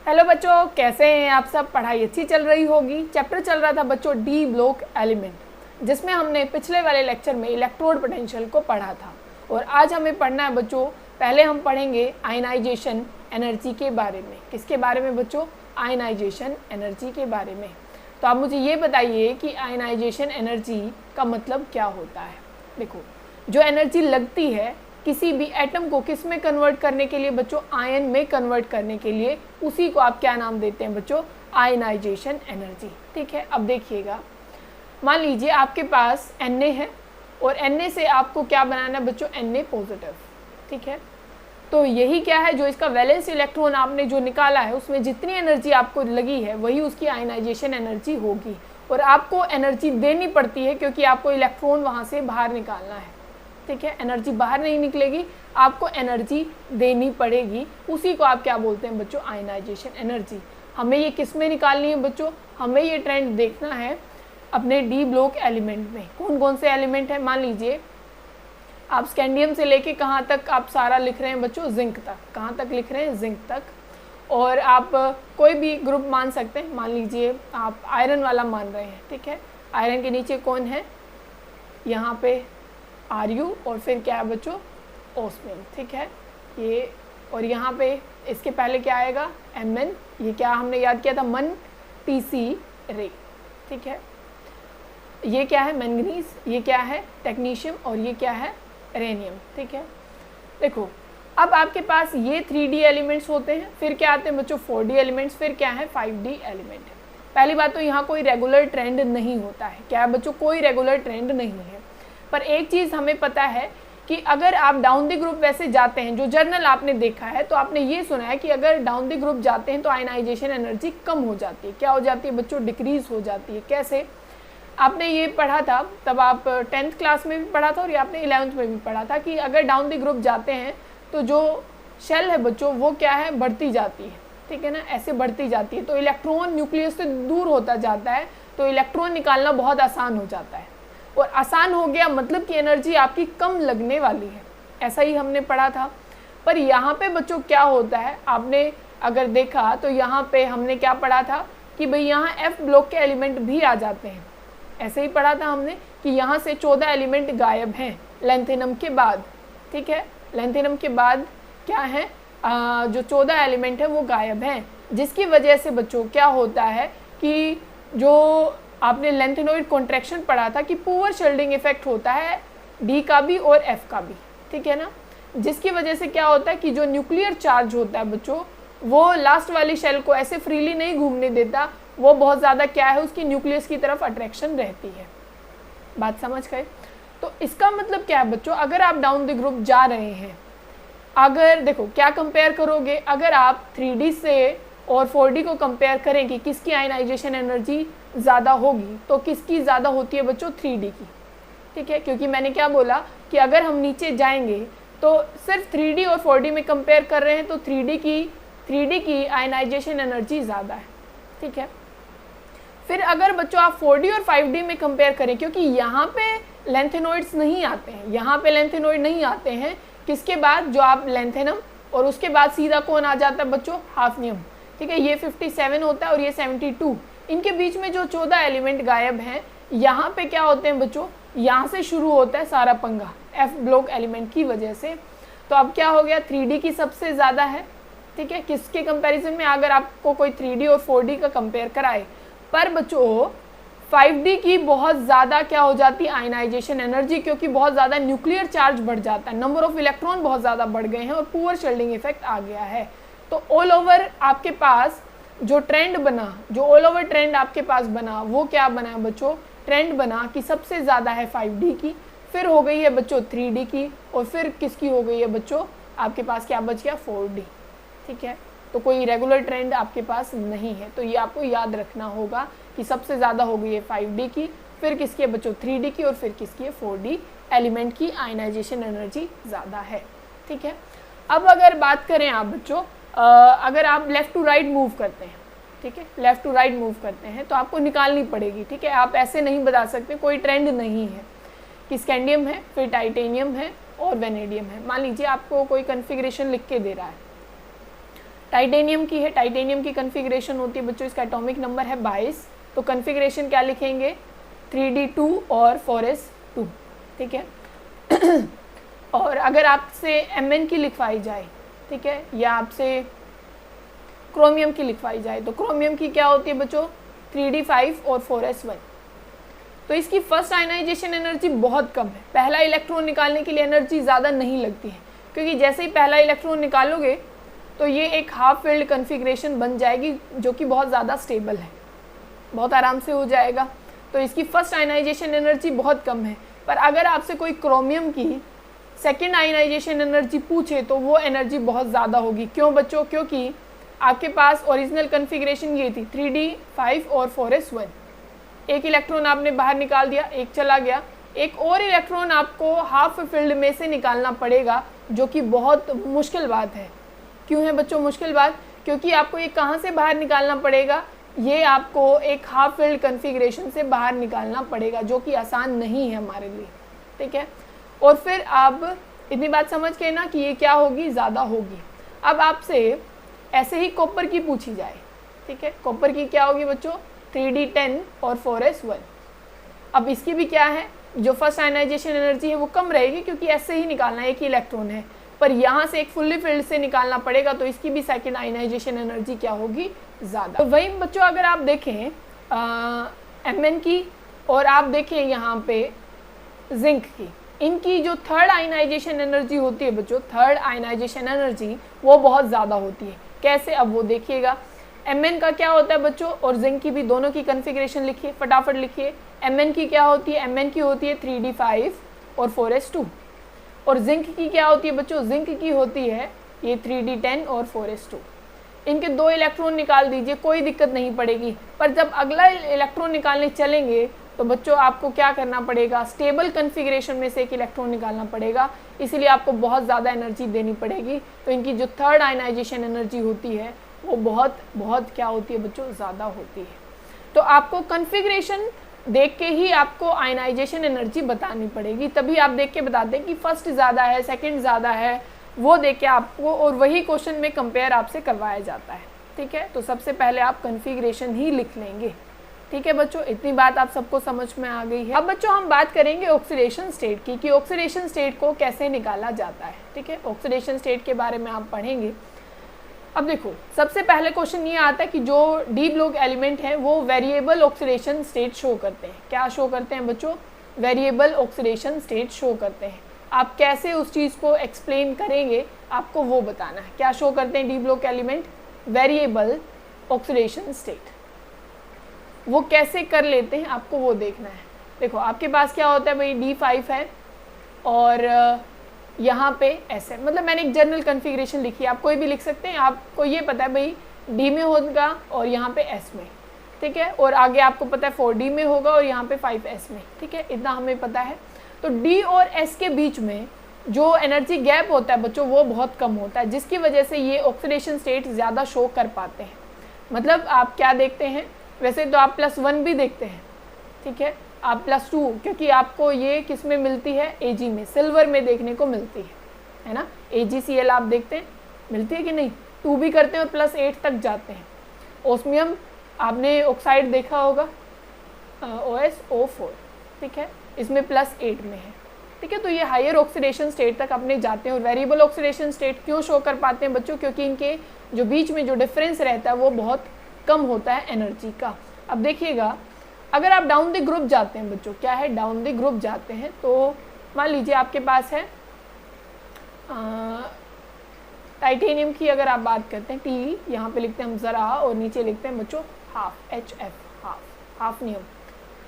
Hello बच्चों, कैसे हैं आप सब। पढ़ाई अच्छी चल रही होगी। चैप्टर चल रहा था बच्चों डी ब्लॉक एलिमेंट, जिसमें हमने पिछले वाले लेक्चर में इलेक्ट्रोड पोटेंशियल को पढ़ा था। और आज हमें पढ़ना है बच्चों, पहले हम पढ़ेंगे आयनाइजेशन एनर्जी के बारे में। किसके बारे में बच्चों? आयनाइजेशन एनर्जी के बारे में। तो आप मुझे ये बताइए कि आयनाइजेशन एनर्जी का मतलब क्या होता है। देखो, जो एनर्जी लगती है किसी भी एटम को किस में कन्वर्ट करने के लिए बच्चों? आयन में कन्वर्ट करने के लिए, उसी को आप क्या नाम देते हैं बच्चों? Ionization energy. ठीक है, अब देखिएगा, मान लीजिए आपके पास Na है और Na से आपको क्या बनाना है बच्चों? Na positive. ठीक है, तो यही क्या है, जो इसका वैलेंस इलेक्ट्रॉन आपने जो निकाला है उसमें जितनी एनर्जी आपको लगी है वही उसकी आयनाइजेशन एनर्जी होगी। और आपको एनर्जी देनी पड़ती है क्योंकि आपको इलेक्ट्रॉन वहाँ से बाहर निकालना है। ठीक है, एनर्जी बाहर नहीं निकलेगी, आपको एनर्जी देनी पड़ेगी। उसी को आप क्या बोलते हैं बच्चों? Ionization energy. हमें ये किस में निकालनी है बच्चों? हमें ये ट्रेंड देखना है अपने डी ब्लॉक एलिमेंट में। कौन कौन से एलिमेंट है? मान लीजिए आप स्कैंडियम से लेके कहाँ तक आप सारा लिख रहे हैं बच्चों? जिंक तक। कहाँ तक लिख रहे हैं? जिंक तक। और आप कोई भी ग्रुप मान सकते हैं। मान लीजिए आप आयरन वाला मान रहे हैं। ठीक है, आयरन के नीचे कौन है? यहाँ पे Ru और फिर क्या है बच्चों? ओस्मियम। ठीक है, ये और यहाँ पे इसके पहले क्या आएगा? Mn। ये क्या हमने याद किया था? मन Pc रे। ठीक है, ये क्या है? मैंगनीज। ये क्या है? टेक्नीशियम। और ये क्या है? रेनियम। ठीक है, देखो अब आपके पास ये 3D एलिमेंट्स होते हैं, फिर क्या आते हैं बच्चों? 4D एलिमेंट्स, फिर क्या है? 5D element. पहली बात तो यहाँ कोई रेगुलर ट्रेंड नहीं होता है। क्या है बच्चों? कोई रेगुलर ट्रेंड नहीं है। पर एक चीज़ हमें पता है कि अगर आप डाउन द ग्रुप वैसे जाते हैं, जो जर्नल आपने देखा है तो आपने ये सुना है कि अगर डाउन द ग्रुप जाते हैं तो आयनाइजेशन एनर्जी कम हो जाती है। क्या हो जाती है बच्चों? डिक्रीज हो जाती है। कैसे? आपने ये पढ़ा था, तब आप 10th क्लास में भी पढ़ा था और ये आपने 11th में भी पढ़ा था कि अगर डाउन द ग्रुप जाते हैं तो जो शेल है बच्चों वो क्या है? बढ़ती जाती है। ठीक है ना, ऐसे बढ़ती जाती है तो इलेक्ट्रॉन न्यूक्लियस से दूर होता जाता है, तो इलेक्ट्रॉन निकालना बहुत आसान हो जाता है। और आसान हो गया मतलब कि एनर्जी आपकी कम लगने वाली है। ऐसा ही हमने पढ़ा था। पर यहाँ पे बच्चों क्या होता है, आपने अगर देखा तो यहाँ पे हमने क्या पढ़ा था कि भाई यहाँ F ब्लॉक के एलिमेंट भी आ जाते हैं। ऐसे ही पढ़ा था हमने कि यहाँ से 14 एलिमेंट गायब हैं लेंथेनम के बाद। ठीक है, लेंथेनम के बाद क्या है? जो 14 एलिमेंट है वो गायब हैं, जिसकी वजह से बच्चों क्या होता है कि जो आपने लेंथेनॉइड कॉन्ट्रैक्शन पढ़ा था कि पुअर शेल्डिंग इफेक्ट होता है डी का भी और एफ का भी। ठीक है ना, जिसकी वजह से क्या होता है कि जो न्यूक्लियर चार्ज होता है बच्चों वो लास्ट वाली शेल को ऐसे फ्रीली नहीं घूमने देता, वो बहुत ज़्यादा क्या है उसकी न्यूक्लियस की तरफ अट्रैक्शन रहती है। बात समझ गए? तो इसका मतलब क्या है बच्चों? अगर आप डाउन द ग्रुप जा रहे हैं, अगर देखो क्या कंपेयर करोगे, अगर आप 3D से और 4D को कंपेयर करें कि किसकी आयनाइजेशन एनर्जी ज़्यादा होगी, तो किसकी ज़्यादा होती है बच्चों? 3D की। ठीक है, क्योंकि मैंने क्या बोला कि अगर हम नीचे जाएंगे तो सिर्फ 3D और 4D में कंपेयर कर रहे हैं तो 3D की आयनाइजेशन एनर्जी ज़्यादा है। ठीक है, फिर अगर बच्चों आप 4D और 5D में कंपेयर करें, क्योंकि यहाँ पे लेंथेनॉइड्स नहीं आते हैं, यहाँ पे लेंथेनॉइड नहीं आते हैं। किसके बाद? जो आप लेंथेनम, और उसके बाद सीधा कौन आ जाता है बच्चों? हाफनियम। ठीक है, ये 57 होता है और ये 72। इनके बीच में जो 14 एलिमेंट गायब हैं, यहाँ पे क्या होते हैं बच्चों? यहाँ से शुरू होता है सारा पंगा F ब्लॉक एलिमेंट की वजह से। तो अब क्या हो गया? 3D की सबसे ज़्यादा है। ठीक है, किसके कंपैरिजन में? अगर आपको कोई 3D और 4D का कंपेयर कराए, पर बच्चों 5D की बहुत ज़्यादा क्या हो जाती है? आयनाइजेशन एनर्जी, क्योंकि बहुत ज़्यादा न्यूक्लियर चार्ज बढ़ जाता है, नंबर ऑफ इलेक्ट्रॉन बहुत ज़्यादा बढ़ गए हैं और पुअर शेल्डिंग इफेक्ट आ गया है। तो ऑल ओवर आपके पास जो ट्रेंड बना, जो ऑल ओवर ट्रेंड आपके पास बना, वो क्या बना बच्चों? ट्रेंड बना कि सबसे ज़्यादा है 5D की, फिर हो गई है बच्चों 3D की, और फिर किसकी हो गई है बच्चों? आपके पास क्या बच गया? 4D। ठीक है, तो कोई रेगुलर ट्रेंड आपके पास नहीं है। तो ये आपको याद रखना होगा कि सबसे ज़्यादा हो गई है 5D की, फिर किसकी है बच्चों? 3D की, और फिर किसकी है? 4D एलिमेंट की आयनाइजेशन एनर्जी ज़्यादा है। ठीक है, अब अगर बात करें आप बच्चों, अगर आप लेफ़्ट टू राइट मूव करते हैं, ठीक है, लेफ़्ट टू राइट मूव करते हैं तो आपको निकालनी पड़ेगी। ठीक है, आप ऐसे नहीं बता सकते, कोई ट्रेंड नहीं है कि स्कैंडियम है, फिर टाइटेनियम है और वेनेडियम है। मान लीजिए आपको कोई कन्फिग्रेशन लिख के दे रहा है, टाइटेनियम की है, टाइटेनियम की कन्फिग्रेशन होती है बच्चों, इसका एटॉमिक नंबर है 22, तो कन्फिग्रेशन क्या लिखेंगे 3d2 और 4s2, ठीक है। और अगर आपसे Mn की लिखवाई जाए, ठीक है, या आपसे क्रोमियम की लिखवाई जाए, तो क्रोमियम की क्या होती है बच्चों 3d5 और 4s1। तो इसकी फर्स्ट आयनाइजेशन एनर्जी बहुत कम है, पहला इलेक्ट्रॉन निकालने के लिए एनर्जी ज़्यादा नहीं लगती है, क्योंकि जैसे ही पहला इलेक्ट्रॉन निकालोगे तो ये एक हाफ फील्ड कन्फिग्रेशन बन जाएगी जो कि बहुत ज़्यादा स्टेबल है, बहुत आराम से हो जाएगा। तो इसकी फर्स्ट आयनाइजेशन एनर्जी बहुत कम है। पर अगर आपसे कोई क्रोमियम की सेकेंड आयनाइजेशन एनर्जी पूछे तो वो एनर्जी बहुत ज़्यादा होगी। क्यों बच्चों? क्योंकि आपके पास ओरिजिनल कन्फिग्रेशन ये थी 3d5 और 4s1, एक इलेक्ट्रॉन आपने बाहर निकाल दिया, एक चला गया, एक और इलेक्ट्रॉन आपको हाफ फील्ड में से निकालना पड़ेगा, जो कि बहुत मुश्किल बात है। क्यों है बच्चों मुश्किल बात? क्योंकि आपको ये कहाँ से बाहर निकालना पड़ेगा, ये आपको एक हाफ फील्ड कन्फिग्रेशन से बाहर निकालना पड़ेगा, जो कि आसान नहीं है हमारे लिए, ठीक है। और फिर आप इतनी बात समझ के ना कि ये क्या होगी, ज़्यादा होगी। अब आपसे ऐसे ही कॉपर की पूछी जाए, ठीक है, कॉपर की क्या होगी बच्चों 3d10 और 4s1। अब इसकी भी क्या है, जो फर्स्ट आयनाइजेशन एनर्जी है वो कम रहेगी, क्योंकि ऐसे ही निकालना है, एक ही इलेक्ट्रॉन है, पर यहाँ से एक फुल्ली फील्ड से निकालना पड़ेगा, तो इसकी भी सेकेंड आयनाइजेशन एनर्जी क्या होगी, ज़्यादा। तो वही बच्चों अगर आप देखें Mn की और आप देखें यहाँ पे जिंक की, इनकी जो थर्ड आयनाइजेशन एनर्जी होती है बच्चों, थर्ड आयनाइजेशन एनर्जी वो बहुत ज़्यादा होती है। कैसे? अब वो देखिएगा। Mn का क्या होता है बच्चों, और जिंक की भी, दोनों की कन्फिग्रेशन लिखिए, फटाफट लिखिए। Mn की क्या होती है? Mn की होती है 3d5 और 4s2। और जिंक की क्या होती है बच्चों? जिंक की होती है ये 3d10 और 4s2। इनके दो इलेक्ट्रॉन निकाल दीजिए, कोई दिक्कत नहीं पड़ेगी। पर जब अगला इलेक्ट्रॉन निकालने चलेंगे तो बच्चों आपको क्या करना पड़ेगा, स्टेबल कन्फिग्रेशन में से एक इलेक्ट्रॉन निकालना पड़ेगा, इसीलिए आपको बहुत ज़्यादा एनर्जी देनी पड़ेगी। तो इनकी जो थर्ड आयनाइजेशन एनर्जी होती है वो बहुत बहुत क्या होती है बच्चों, ज़्यादा होती है। तो आपको कन्फिग्रेशन देख के ही आपको आयनाइजेशन एनर्जी बतानी पड़ेगी, तभी आप देख के बताते हैं कि फर्स्ट ज़्यादा है, सेकंड ज़्यादा है, वो देख के आपको, और वही क्वेश्चन में कंपेयर आपसे करवाया जाता है, ठीक है। तो सबसे पहले आप कन्फिग्रेशन ही लिख लेंगे, ठीक है बच्चों। इतनी बात आप सबको समझ में आ गई है। अब बच्चों हम बात करेंगे ऑक्सीडेशन स्टेट की, कि ऑक्सीडेशन स्टेट को कैसे निकाला जाता है, ठीक है। ऑक्सीडेशन स्टेट के बारे में आप पढ़ेंगे। अब देखो सबसे पहले क्वेश्चन ये आता है कि जो डी ब्लॉक एलिमेंट हैं वो वेरिएबल ऑक्सीडेशन स्टेट शो करते हैं। क्या शो करते हैं बच्चों? वेरिएबल ऑक्सीडेशन स्टेट शो करते हैं। आप कैसे उस चीज़ को एक्सप्लेन करेंगे, आपको वो बताना है। क्या शो करते हैं D block element? Variable oxidation state. वो कैसे कर लेते हैं आपको वो देखना है। देखो आपके पास क्या होता है भाई, D5 है और यहाँ पे S है, मतलब मैंने एक जनरल कन्फिग्रेशन लिखी है, आप कोई भी लिख सकते हैं। आपको ये पता है भाई D में होगा और यहाँ पे S में, ठीक है, और आगे आपको पता है 4D में होगा और यहाँ पे 5S में, ठीक है, इतना हमें पता है। तो D और S के बीच में जो एनर्जी गैप होता है बच्चों वो बहुत कम होता है, जिसकी वजह से ये ऑक्सीडेशन स्टेट ज़्यादा शो कर पाते हैं। मतलब आप क्या देखते हैं, वैसे तो आप +1 भी देखते हैं, ठीक है, आप +2, क्योंकि आपको ये किस में मिलती है, Ag में, सिल्वर में देखने को मिलती है ना। AgCl आप देखते हैं, मिलती है कि नहीं, 2 भी करते हैं और +8 तक जाते हैं। ओस्मियम आपने ऑक्साइड देखा होगा, OSO4, ठीक है, इसमें +8 में है, ठीक है। तो ये हायर ऑक्सीडेशन स्टेट तक अपने जाते हैं। और वेरिएबल ऑक्सीडेशन स्टेट क्यों शो कर पाते हैं बच्चों? क्योंकि इनके जो बीच में जो डिफरेंस रहता है वो बहुत कम होता है एनर्जी का। अब देखिएगा अगर आप डाउन द ग्रुप जाते हैं बच्चों, क्या है, डाउन द ग्रुप जाते हैं, तो मान लीजिए आपके पास है टाइटेनियम की अगर आप बात करते हैं, T यहाँ पे लिखते हैं हम ज़रा और नीचे लिखते हैं बच्चों हाफ, HF, हाफ नियम,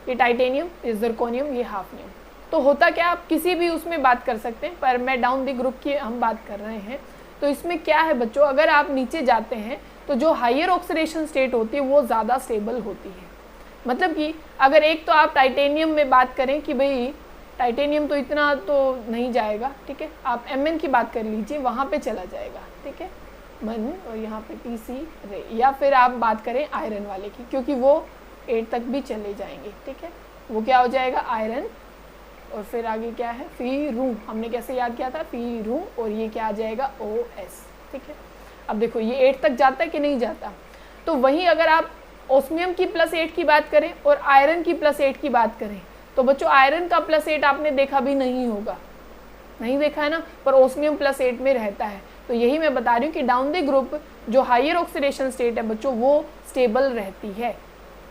ये टाइटेनियम, ये ज़िरकोनियम, ये हाफ नियम। तो होता क्या, आप किसी भी उसमें बात कर सकते हैं, पर मैं डाउन द ग्रुप की हम बात कर रहे हैं। तो इसमें क्या है बच्चों, अगर आप नीचे जाते हैं तो जो हायर ऑक्सीडेशन स्टेट होती है वो ज़्यादा स्टेबल होती है। मतलब कि अगर एक तो आप टाइटेनियम में बात करें कि भाई टाइटेनियम तो इतना तो नहीं जाएगा, ठीक है, आप Mn की बात कर लीजिए, वहाँ पे चला जाएगा, ठीक है, मन, और यहाँ पे Tc रे। या फिर आप बात करें आयरन वाले की, क्योंकि वो 8 तक भी चले जाएंगे, ठीक है, वो क्या हो जाएगा, आयरन, और फिर आगे क्या है, फीरू, हमने कैसे याद किया था, फीरू, और ये क्या आ जाएगा, OS, ठीक है। अब देखो ये 8 तक जाता है कि नहीं जाता। तो वहीं अगर आप ओस्मियम की +8 की बात करें और आयरन की +8 की बात करें तो बच्चों आयरन का +8 आपने देखा भी नहीं होगा, नहीं देखा है ना, पर ओस्मियम +8 में रहता है। तो यही मैं बता रही हूँ कि डाउन द ग्रुप जो हायर ऑक्सीडेशन स्टेट है बच्चों वो स्टेबल रहती है।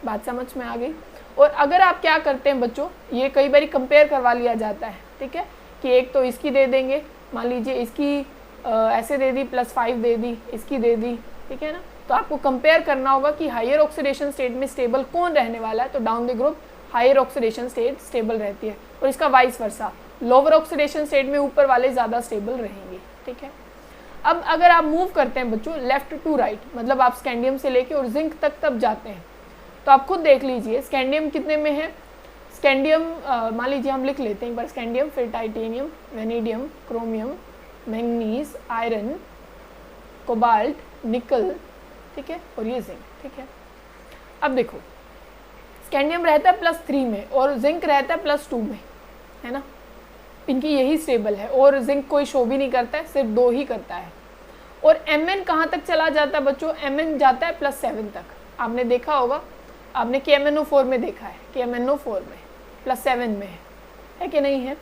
बात समझ में आ गई। और अगर आप क्या करते हैं बच्चों, ये कई बार कंपेयर करवा लिया जाता है, ठीक है, कि एक तो इसकी दे देंगे, मान लीजिए इसकी ऐसे दे दी +5 दे दी, इसकी दे दी, ठीक है ना। तो आपको कंपेयर करना होगा कि हायर ऑक्सीडेशन स्टेट में स्टेबल कौन रहने वाला है। तो down the group higher oxidation state stable रहती है और इसका vice versa, lower oxidation state में ऊपर वाले ज़्यादा स्टेबल रहेंगे, ठीक है। अब अगर आप मूव करते हैं बच्चों लेफ्ट टू राइट, मतलब आप स्कैंडियम से लेके और जिंक तक तब जाते हैं, तो आप खुद देख लीजिए स्कैंडियम कितने में है। स्कैंडियम मान लीजिए हम लिख लेते हैं एक बार, स्कैंडियम, फिर titanium, vanadium, chromium, manganese, iron, cobalt, निकल, ठीक है, और ये जिंक, ठीक है। अब देखो स्कैंडियम रहता है +3 में और जिंक रहता है +2 में, है ना, इनकी यही स्टेबल है और जिंक कोई शो भी नहीं करता है, सिर्फ 2 ही करता है। और Mn कहाँ तक चला जाता है बच्चों, Mn जाता है +7 तक। आपने देखा होगा, आपने KMnO4 में देखा है, KMnO4 में +7 में है कि नहीं है।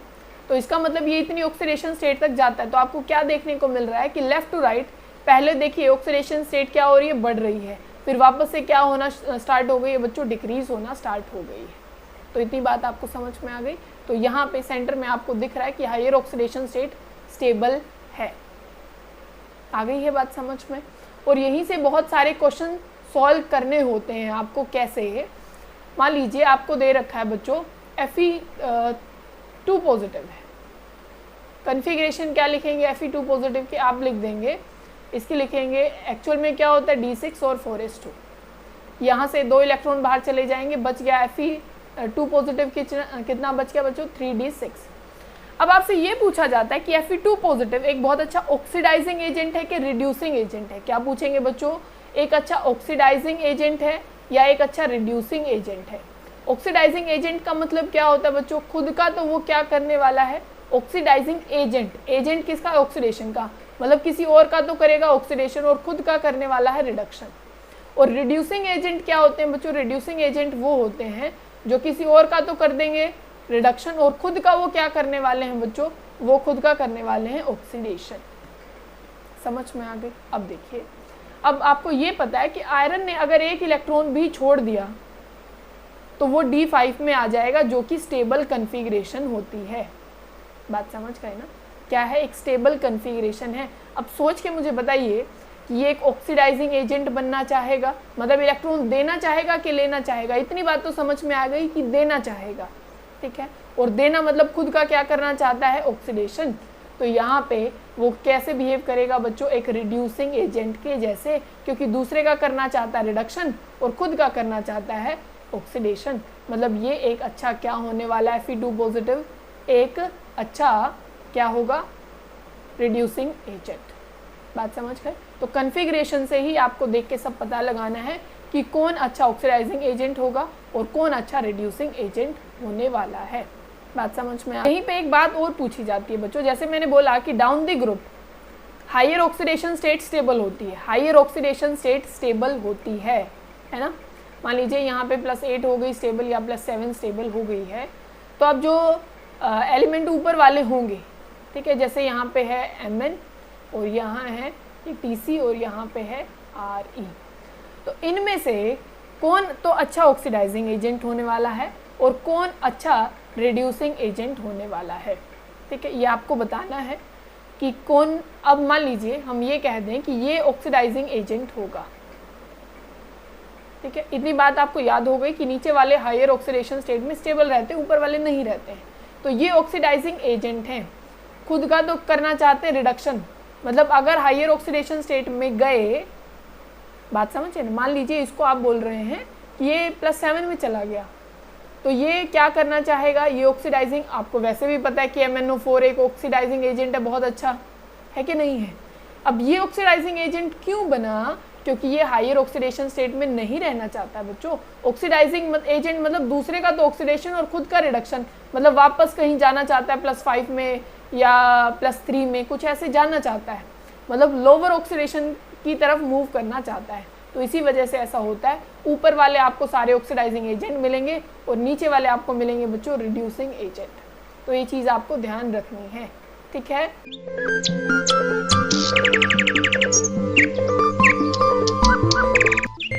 तो इसका मतलब ये इतनी ऑक्सीडेशन स्टेट तक जाता है। तो आपको क्या देखने को मिल रहा है कि लेफ्ट टू राइट, पहले देखिए ऑक्सीडेशन स्टेट क्या हो रही है, बढ़ रही है, फिर वापस से क्या होना स्टार्ट हो गई है बच्चों, डिक्रीज होना स्टार्ट हो गई है। तो इतनी बात आपको समझ में आ गई। तो यहाँ पे सेंटर में आपको दिख रहा है कि हायर ऑक्सीडेशन स्टेट स्टेबल है। आ गई है बात समझ में। और यहीं से बहुत सारे क्वेश्चन सॉल्व करने होते हैं आपको। कैसे, मान लीजिए आपको दे रखा है बच्चों Fe2 पॉजिटिव है, कन्फिग्रेशन क्या लिखेंगे Fe2 पॉजिटिव की, आप लिख देंगे, इसकी लिखेंगे एक्चुअल में क्या होता है D6 और 4s2। यहाँ से 2 इलेक्ट्रॉन बाहर चले जाएंगे, बच गया Fe2 पॉजिटिव कितना बच गया बच्चों, 3d6। अब आपसे ये पूछा जाता है कि Fe2 पॉजिटिव एक बहुत अच्छा ऑक्सीडाइजिंग एजेंट है कि रिड्यूसिंग एजेंट है। क्या पूछेंगे बच्चों, एक अच्छा ऑक्सीडाइजिंग एजेंट है या एक अच्छा रिड्यूसिंग एजेंट है। ऑक्सीडाइजिंग एजेंट का मतलब क्या होता है बच्चों, खुद का तो वो क्या करने वाला है, ऑक्सीडाइजिंग एजेंट। एजेंट किसका, ऑक्सीडेशन का, मतलब किसी और का तो करेगा ऑक्सीडेशन और खुद का करने वाला है रिडक्शन। और रिड्यूसिंग एजेंट क्या होते हैं बच्चों, रिड्यूसिंग एजेंट वो होते हैं जो किसी और का तो कर देंगे रिडक्शन और खुद का वो क्या करने वाले हैं बच्चों, वो खुद का करने वाले हैं ऑक्सीडेशन। समझ में आ गई। अब देखिए, अब आपको ये पता है कि आयरन ने अगर एक इलेक्ट्रॉन भी छोड़ दिया तो वो D5 में आ जाएगा, जो कि स्टेबल कन्फिग्रेशन होती है। बात समझ गए ना, क्या है, एक स्टेबल कन्फिग्रेशन है। अब सोच के मुझे बताइए कि ये एक ऑक्सीडाइजिंग एजेंट बनना चाहेगा, मतलब इलेक्ट्रॉन देना चाहेगा कि लेना चाहेगा। इतनी बात तो समझ में आ गई कि देना चाहेगा, ठीक है। और देना मतलब खुद का क्या करना चाहता है, ऑक्सीडेशन। तो यहाँ पे वो कैसे बिहेव करेगा बच्चों, एक रिड्यूसिंग एजेंट के जैसे, क्योंकि दूसरे का करना चाहता है रिडक्शन और खुद का करना चाहता है ऑक्सीडेशन। मतलब ये एक अच्छा क्या होने वाला है, Fe2 पॉजिटिव एक अच्छा क्या होगा, रिड्यूसिंग एजेंट। बात समझ गए। तो कन्फिग्रेशन से ही आपको देख के सब पता लगाना है कि कौन अच्छा ऑक्सीडाइजिंग एजेंट होगा और कौन अच्छा रिड्यूसिंग एजेंट होने वाला है। बात समझ में आ। यहीं पे एक बात और पूछी जाती है बच्चों, जैसे मैंने बोला कि down the group higher oxidation state stable होती है, हायर ऑक्सीडेशन स्टेट स्टेबल होती है ना। मान लीजिए यहाँ पे +8 हो गई स्टेबल या +7 स्टेबल हो गई है, तो अब जो एलिमेंट ऊपर वाले होंगे, ठीक है, जैसे यहाँ पे है Mn और यहाँ है ये Tc और यहाँ पे है Re, तो इनमें से कौन तो अच्छा ऑक्सीडाइजिंग एजेंट होने वाला है और कौन अच्छा रिड्यूसिंग एजेंट होने वाला है, ठीक है। ये आपको बताना है कि कौन। अब मान लीजिए हम ये कह दें कि ये ऑक्सीडाइजिंग एजेंट होगा, ठीक है। इतनी बात आपको याद हो गई कि नीचे वाले हायर ऑक्सीडेशन स्टेट में स्टेबल रहते हैं, ऊपर वाले नहीं रहते हैं। तो ये ऑक्सीडाइजिंग एजेंट हैं, खुद का तो करना चाहते हैं रिडक्शन, मतलब अगर हायर ऑक्सीडेशन स्टेट में गए, बात समझिए ना, मान लीजिए इसको आप बोल रहे हैं कि ये +7 में चला गया, तो ये क्या करना चाहेगा, ये ऑक्सीडाइजिंग, आपको वैसे भी पता है कि MnO4 एक ऑक्सीडाइजिंग एजेंट है, बहुत अच्छा है कि नहीं है। अब ये ऑक्सीडाइजिंग एजेंट क्यों बना, क्योंकि ये हायर ऑक्सीडेशन स्टेट में नहीं रहना चाहता है बच्चों। ऑक्सीडाइजिंग एजेंट मतलब दूसरे का तो ऑक्सीडेशन और खुद का रिडक्शन, मतलब वापस कहीं जाना चाहता है +5 में या +3 में, कुछ ऐसे जाना चाहता है, मतलब लोअर ऑक्सीडेशन की तरफ मूव करना चाहता है। तो इसी वजह से ऐसा होता है, ऊपर वाले आपको सारे ऑक्सीडाइजिंग एजेंट मिलेंगे और नीचे वाले आपको मिलेंगे बच्चों रिड्यूसिंग एजेंट। तो ये चीज़ आपको ध्यान रखनी है, ठीक है।